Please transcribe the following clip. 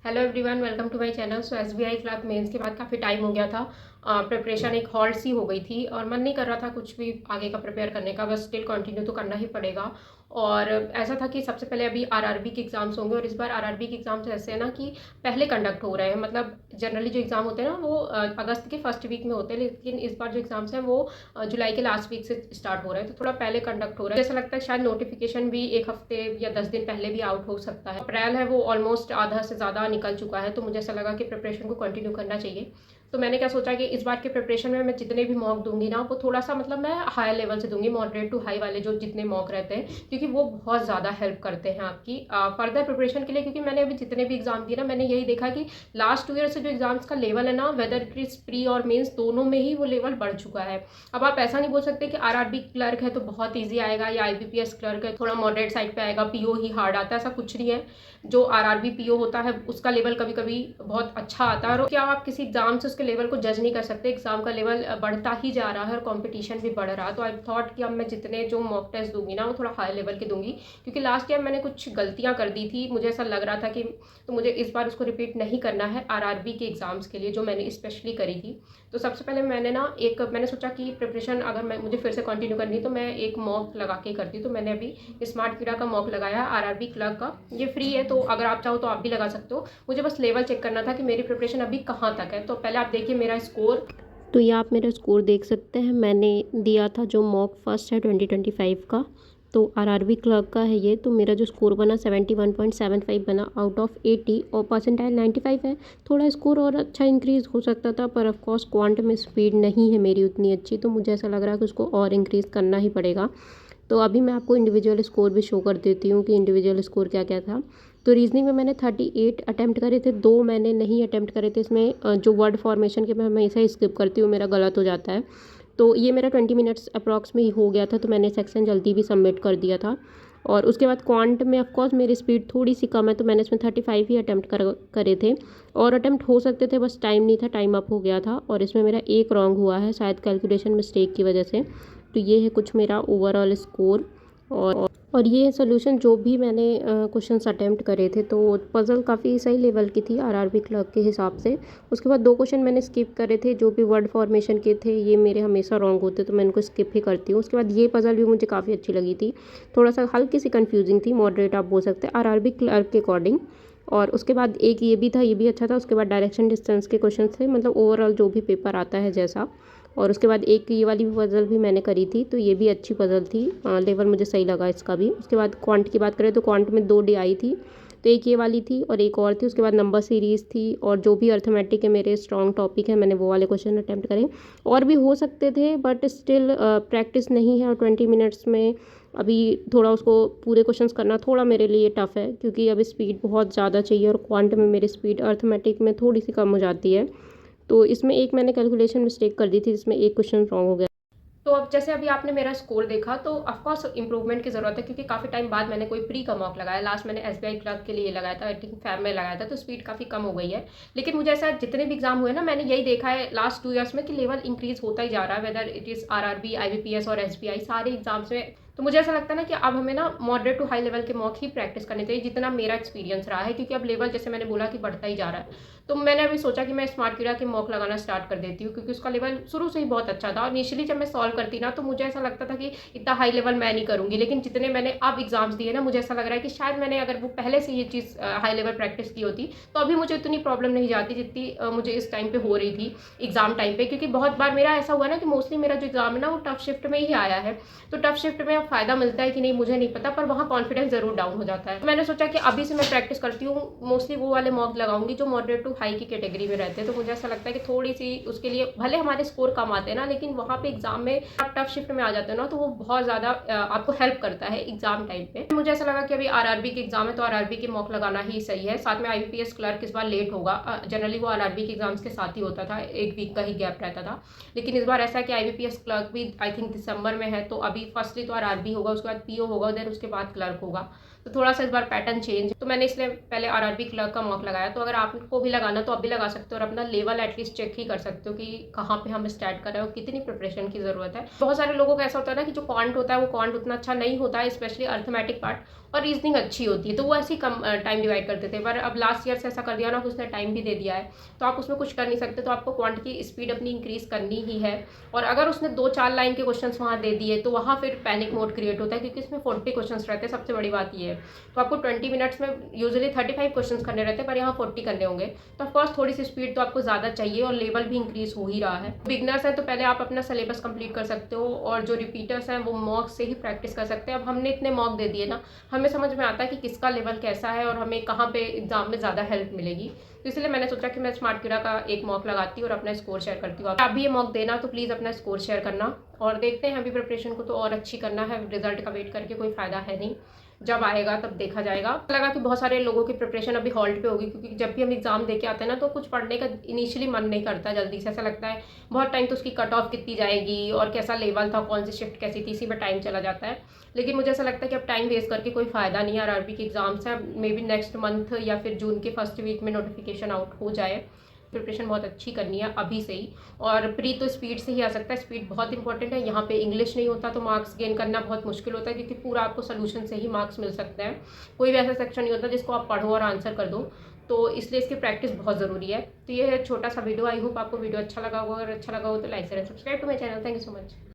Hello everyone, welcome to my channel. So SBI clerk mains के बाद काफ़ी time हो गया था। प्रिपरेशन एक हॉल्ट सी हो गई थी और मन नहीं कर रहा था कुछ भी आगे का प्रिपेयर करने का, बस स्टिल कंटिन्यू तो करना ही पड़ेगा। और ऐसा था कि सबसे पहले अभी आरआरबी के एग्ज़ाम्स होंगे और इस बार आरआरबी के एग्ज़ाम्स ऐसे हैं ना कि पहले कंडक्ट हो रहे हैं। मतलब जनरली जो एग्ज़ाम होते हैं ना वो अगस्त के फर्स्ट वीक में होते हैं, लेकिन इस बार जो एग्ज़ाम्स हैं वो जुलाई के लास्ट वीक से स्टार्ट हो रहे हैं, तो थोड़ा पहले कंडक्ट हो रहा है। जैसा लगता है शायद नोटिफिकेशन भी एक हफ्ते या 10 दिन पहले भी आउट हो सकता है। अप्रैल है वो ऑलमोस्ट आधा से ज़्यादा निकल चुका है, तो मुझे ऐसा लगा कि प्रिपरेशन को कंटिन्यू करना चाहिए। तो मैंने क्या सोचा कि इस बार के प्रिपरेशन में मैं जितने भी मॉक दूंगी ना वो थोड़ा सा मतलब मैं हाई लेवल से दूंगी, मॉडरेट टू हाई वाले जो जितने मॉक रहते हैं, क्योंकि वो बहुत ज़्यादा हेल्प करते हैं आपकी फर्दर प्रिपरेशन के लिए। क्योंकि मैंने अभी जितने भी एग्जाम दिए ना, मैंने यही देखा कि लास्ट 2 ईयर से जो एग्जाम्स का लेवल है ना, वेदर इट इज प्री और मेंस दोनों में ही वो लेवल बढ़ चुका है। अब आप ऐसा नहीं बोल सकते कि आरआरबी क्लर्क है तो बहुत ईजी आएगा या आईबीपीएस क्लर्क है थोड़ा मॉडरेट साइड पे आएगा, पीओ ही हार्ड आता है, ऐसा कुछ नहीं है। जो आरआरबी पीओ होता है उसका लेवल कभी कभी बहुत अच्छा आता है, और क्या आप किसी एग्जाम से उसके लेवल को जज नहीं कर सकते। एग्जाम का लेवल बढ़ता ही जा रहा है और कंपटीशन भी बढ़ रहा है। तो आई थॉट कि अब मैं जितने जो मॉक टेस्ट दूंगी ना वो थोड़ा हाई लेवल के दूंगी, क्योंकि लास्ट ईयर मैंने कुछ गलतियां कर दी थी, मुझे ऐसा लग रहा था कि तो मुझे इस बार उसको रिपीट नहीं करना है आरआरबी के एग्जाम्स के लिए जो मैंने स्पेशली करी थी। तो सबसे पहले मैंने सोचा कि प्रिपरेशन अगर मैं मुझे फिर से कंटिन्यू करनी है तो मैं एक मॉक लगा के करती हूँ। तो मैंने अभी स्मार्ट कीड़ा का मॉक लगाया आरआरबी क्लर्क का। ये फ्री है, तो अगर आप चाहो तो आप भी लगा सकते हो। मुझे बस लेवल चेक करना था कि मेरी प्रिपरेशन अभी कहाँ तक है। तो पहले आप देखिए मेरा स्कोर। तो ये आप मेरा स्कोर देख सकते हैं। मैंने दिया था जो मॉक फर्स्ट है 2025 का, तो आरआरबी क्लर्क का है ये। तो मेरा जो स्कोर बना 71.75 बना आउट ऑफ 80 और परसेंटाइल 95 है। थोड़ा स्कोर और अच्छा इंक्रीज़ हो सकता था, पर ऑफकोर्स क्वांट में स्पीड नहीं है मेरी उतनी अच्छी, तो मुझे ऐसा लग रहा है कि उसको और इंक्रीज़ करना ही पड़ेगा। तो अभी मैं आपको इंडिविजुअल स्कोर भी शो कर देती हूँ कि इंडिविजुअल स्कोर क्या क्या था। तो रीजनिंग में मैंने 38 अटैम्प्ट करे थे, 2 मैंने नहीं अटैम्प्ट करे थे। इसमें जो वर्ड फॉर्मेशन के मैं हमेशा ही स्किप करती हूँ, मेरा गलत हो जाता है। तो ये मेरा 20 मिनट्स अप्रॉक्स में ही हो गया था, तो मैंने सेक्शन जल्दी भी सबमिट कर दिया था। और उसके बाद क्वांट में ऑफकोर्स मेरी स्पीड थोड़ी सी कम है, तो मैंने इसमें 35 ही अटैम्प्ट करे थे। और अटैम्प्ट हो सकते थे, बस टाइम नहीं था, टाइम अप हो गया था। और इसमें मेरा एक रॉन्ग हुआ है शायद कैलकुलेशन मिस्टेक की वजह से। तो ये है कुछ मेरा ओवरऑल स्कोर। और ये सोल्यूशन जो भी मैंने क्वेश्चंस अटेम्प्ट करे थे, तो पज़ल काफ़ी सही लेवल की थी आरआरबी क्लर्क के हिसाब से। उसके बाद 2 क्वेश्चन मैंने स्किप करे थे, जो भी वर्ड फॉर्मेशन के थे, ये मेरे हमेशा रॉन्ग होते, तो मैं इनको स्किप ही करती हूँ। उसके बाद ये पज़ल भी मुझे काफ़ी अच्छी लगी थी, थोड़ा सा हल्की सी कन्फ्यूजिंग थी, मॉडरेट आप बोल सकते हैं आरआरबी क्लर्क के अकॉर्डिंग। और उसके बाद एक ये भी था, ये भी अच्छा था। उसके बाद डायरेक्शन डिस्टेंस के क्वेश्चन थे, मतलब ओवरऑल जो भी पेपर आता है जैसा। और उसके बाद एक ये वाली पज़ल भी मैंने करी थी, तो ये भी अच्छी पज़ल थी, लेवल मुझे सही लगा इसका भी। उसके बाद क्वांट की बात करें तो क्वांट में 2 डे आई थी, तो एक ये वाली थी और एक और थी। उसके बाद नंबर सीरीज़ थी, और जो भी अर्थमेटिक है मेरे स्ट्रॉन्ग टॉपिक है, मैंने वो वाले क्वेश्चन अटैम्प्ट करे। और भी हो सकते थे, बट स्टिल प्रैक्टिस नहीं है, और 20 मिनट्स में अभी थोड़ा उसको पूरे क्वेश्चंस करना थोड़ा मेरे लिए टफ़ है, क्योंकि अभी स्पीड बहुत ज़्यादा चाहिए और क्वांट में मेरी स्पीड अर्थमेटिक में थोड़ी सी कम हो जाती है। तो इसमें एक मैंने कैलकुलेशन मिस्टेक कर दी थी, जिसमें एक क्वेश्चन रॉन्ग हो गया। तो अब जैसे अभी आपने मेरा स्कोर देखा, तो ऑफकोर्स इंप्रूवमेंट की ज़रूरत है, क्योंकि काफ़ी टाइम बाद मैंने कोई प्री का मॉक लगाया। लास्ट मैंने एसबीआई क्लर्क के लिए लगाया था, आई थिंक फैब में लगाया था, तो स्पीड काफ़ी कम हो गई है। लेकिन मुझे ऐसा जितने भी एग्जाम हुए ना, मैंने यही देखा है लास्ट 2 ईयर्स में कि लेवल इंक्रीज होता ही जा रहा है, whether it is RRB, IBPS और एसबीआई, सारे एग्जाम्स में। तो मुझे ऐसा लगता है ना कि अब हमें ना मॉडरेट टू हाई लेवल के मॉक ही प्रैक्टिस करनी चाहिए, जितना मेरा एक्सपीरियंस रहा है, क्योंकि अब लेवल जैसे मैंने बोला कि बढ़ता ही जा रहा है। तो मैंने अभी सोचा कि मैं स्मार्ट कीड़ा के मॉक लगाना स्टार्ट कर देती हूँ, क्योंकि उसका लेवल शुरू से ही बहुत अच्छा था। और इनिशियली जब मैं सॉल्व करती ना, तो मुझे ऐसा लगता था कि इतना हाई लेवल मैं नहीं करूँगी, लेकिन जितने मैंने अब एग्जाम्स दिए ना, मुझे ऐसा लग रहा है कि शायद मैंने अगर वो पहले से ये चीज़ हाई लेवल प्रैक्टिस की होती तो अभी मुझे इतनी प्रॉब्लम नहीं जाती जितनी मुझे इस टाइम पे हो रही थी एग्जाम टाइम पे। क्योंकि बहुत बार मेरा ऐसा हुआ ना कि मोस्टली मेरा जो एग्जाम है ना वो टफ शिफ्ट में ही आया है। तो टफ शिफ्ट में अब फायदा मिलता है कि नहीं मुझे नहीं पता, पर वहाँ कॉन्फिडेंस जरूर डाउन हो जाता है। तो मैंने सोचा कि अभी से मैं प्रैक्टिस करती हूँ, मोस्टली वो वाले मॉक लगाऊंगी जो मॉडरेट टू हाई की कैटेगरी में रहते हैं। तो मुझे ऐसा लगता है कि थोड़ी सी उसके लिए भले हमारे स्कोर कम आते हैं ना, लेकिन वहाँ पे एग्जाम में आप टफ शिफ्ट में आ जाते हो ना, तो वो बहुत ज़्यादा आपको हेल्प करता है एग्जाम टाइम पे। मुझे ऐसा लगा कि अभी आरआरबी के एग्जाम है, तो आरआरबी के मॉक लगाना ही सही है। साथ में आईबीपीएस क्लर्क इस बार लेट होगा, जनरली वो आरआरबी के एग्जाम्स के साथ ही होता था, एक वीक का ही गैप रहता था। लेकिन इस बार ऐसा है कि आईबीपीएस क्लर्क भी आई थिंक दिसंबर में है, तो अभी फर्स्टली तो आरआरबी होगा, उसके बाद पीओ होगा, देन उसके बाद क्लर्क होगा। तो थोड़ा सा इस बार पैटर्न चेंज, तो मैंने इसलिए पहले आरआरबी क्लर्क का मॉक लगाया। तो अगर आपको भी लगाना तो आप भी लगा सकते हो और अपना लेवल एटलीस्ट चेक ही कर सकते हो कि कहाँ पे हम स्टार्ट कर रहे हो, कितनी प्रिपरेशन की ज़रूरत है। बहुत सारे लोगों का ऐसा होता है ना कि जो क्वांट होता है वो क्वांट उतना अच्छा नहीं होता है, स्पेशली अर्थमेटिक पार्ट, और रीजनिंग अच्छी होती है, तो वो ऐसे ही कम टाइम डिवाइड करते थे। पर अब लास्ट ईयर से ऐसा कर दिया ना कि उसने टाइम भी दे दिया है, तो आप उसमें कुछ कर नहीं सकते। तो आपको क्वांट की स्पीड अपनी इंक्रीज़ करनी ही है। और अगर उसने 2-4 लाइन के क्वेश्चंस वहाँ दे दिए तो वहाँ फिर पैनिक मोड क्रिएट होता है, क्योंकि इसमें 40 क्वेश्चंस रहते हैं। सबसे बड़ी बात ये है, तो आपको 20 मिनट्स में यूजुअली 35 क्वेश्चंस करने रहते हैं, पर यहाँ 40 करने होंगे। तो ऑफकोर्स थोड़ी सी स्पीड तो आपको ज़्यादा चाहिए, और लेवल भी इंक्रीज़ हो ही रहा है। बिगनर्स हैं तो पहले आप अपना सिलेबस कंप्लीट कर सकते हो, और जो रिपीटर्स हैं वो मॉक से ही प्रैक्टिस कर सकते हैं। अब हमने इतने मॉक दे दिए ना, हमें समझ में आता है कि किसका लेवल कैसा है और हमें कहाँ पे एग्जाम में ज़्यादा हेल्प मिलेगी। तो इसलिए मैंने सोचा कि मैं स्मार्ट कीड़ा का एक मॉक लगाती हूँ और अपना स्कोर शेयर करती हूँ। आप भी ये मॉक देना तो प्लीज़ अपना स्कोर शेयर करना, और देखते हैं अभी प्रिपरेशन को तो और अच्छी करना है। रिजल्ट का वेट करके कोई फ़ायदा है नहीं, जब आएगा तब देखा जाएगा। लगा कि बहुत सारे लोगों की प्रिपरेशन अभी हॉल्ट पे होगी, क्योंकि जब भी हम एग्जाम दे के आते हैं ना तो कुछ पढ़ने का इनिशियली मन नहीं करता जल्दी से। ऐसा लगता है बहुत टाइम तो उसकी कट ऑफ कितनी जाएगी और कैसा लेवल था, कौन सी शिफ्ट कैसी थी, इसी में टाइम चला जाता है। लेकिन मुझे ऐसा लगता है कि अब टाइम वेस्ट करके कोई फ़ायदा नहीं है। आरआरबी के एग्जाम्स हैं, मे बी नेक्स्ट मंथ या फिर जून के फर्स्ट वीक में नोटिफिकेशन आउट हो जाए। प्रिपरेशन बहुत अच्छी करनी है अभी से ही, और प्री तो स्पीड से ही आ सकता है। स्पीड बहुत इंपॉर्टेंट है। यहाँ पे इंग्लिश नहीं होता तो मार्क्स गेन करना बहुत मुश्किल होता है, क्योंकि पूरा आपको सोल्यूशन से ही मार्क्स मिल सकते हैं। कोई भी ऐसा सेक्शन नहीं होता जिसको आप पढ़ो और आंसर कर दो, तो इसलिए इसकी प्रैक्टिस बहुत ज़रूरी है। तो ये है छोटा सा वीडियो। आई होप आपको वीडियो अच्छा लगा होगा। अगर अच्छा लगा हो तो like share and subscribe to my channel. Thank you so much.